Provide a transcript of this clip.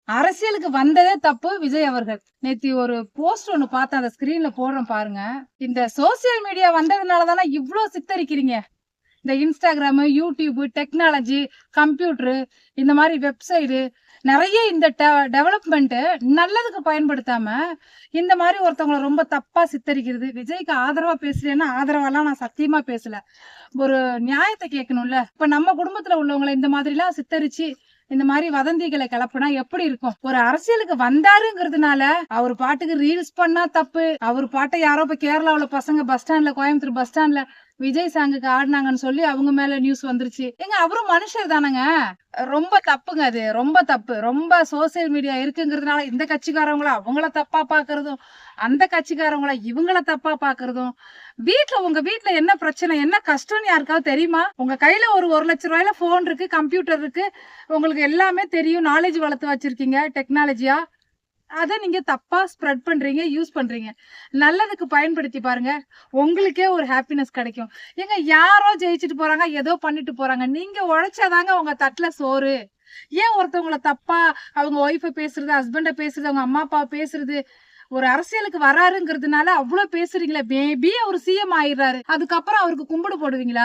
அரசியலுக்கு வந்ததே தப்பு விஜய் அவர்கள். நேத்து ஒரு போஸ்ட் ஒண்ணு பார்த்தேன். அத ஸ்கிரீன்ல போடுறேன் பாருங்க. இந்த சோசியல் மீடியா வந்ததுனால தானே இவ்ளோ சித்தரிக்கிறீங்க. இந்த Instagram, YouTube, டெக்னாலஜி, கம்ப்யூட்டர் இந்த மாரி வெப்சைட் நெறைய இந்த டெவலப்மெண்ட் நல்லதுக்கு பயன்படுத்தாம, இந்த மாரி ஒருத்தவங்கள ரொம்ப தப்பா சித்தரிக்கிறது. விஜய்க்கு ஆதரவா பேசுறேன்னா, ஆதரவாலாம் நான் சத்தியமா பேசல. ஒரு நியாயத்த கேட்கணும்ல. இப்ப நம்ம குடும்பத்துல உள்ளவங்கள இந்த மாதிரிலாம் சித்தரிச்சு இந்த மாதிரி வதந்திகளை கிளப்புனா எப்படி இருக்கும்? ஒரு அரசியலுக்கு வந்தாருங்கிறதுனால அவர் பாட்டுக்கு ரீல்ஸ் பண்ணா தப்பு, அவர் பாட்டை யாரோ இப்ப கேரளாவுல பசங்க பஸ் ஸ்டாண்ட்ல, கோயம்புத்தூர் பஸ் ஸ்டாண்ட்ல விஜய் சாங்குக்கு ஆடினாங்கன்னு சொல்லி அவங்க மேல நியூஸ் வந்துருச்சு. ஏங்க அவரும் மனுஷர் தானங்க. ரொம்ப தப்புங்க அது. ரொம்ப தப்பு. ரொம்ப சோசியல் மீடியா இருக்குங்கிறதுனால இந்த கட்சிக்காரவங்கள அவங்கள தப்பா பாக்குறதும், அந்த கட்சிக்காரவங்கள இவங்கள தப்பா பாக்குறதும். உங்க வீட்ல என்ன பிரச்சனை, என்ன கஷ்டம்னு யாருக்காவது தெரியுமா? உங்க கையில ஒரு 1,00,000 ரூபாயில போன் இருக்கு, கம்ப்யூட்டர் இருக்கு. உங்களுக்கு எல்லாமே தெரியும். நாலேஜ் வளர்த்து வச்சிருக்கீங்க டெக்னாலஜியா. அத நீங்க தப்பா ஸ்ப்ரெட் பண்றீங்க, யூஸ் பண்றீங்க. நல்லதுக்கு பயன்படுத்தி பாருங்க. உங்களுக்கே ஒரு ஹாப்பினஸ் கிடைக்கும். ஏங்க யாரோ ஜெயிச்சுட்டு போறாங்க, ஏதோ பண்ணிட்டு போறாங்க. நீங்க உழைச்சாதாங்க உங்க தட்டுல சோறு. ஏன் ஒருத்தவங்கள தப்பா அவங்க ஒய்ஃப பேசுறது, ஹஸ்பண்ட பேசுறது, அவங்க அம்மா அப்பா பேசுறது, ஒரு அரசியலுக்கு வராருங்கிறதுனால அவ்ளோ பேசுறீங்களே. மேபி அவரு சிஎம் ஆயிடுறாரு. அதுக்கப்புறம் அவருக்கு கும்பிடு போடுவீங்களா?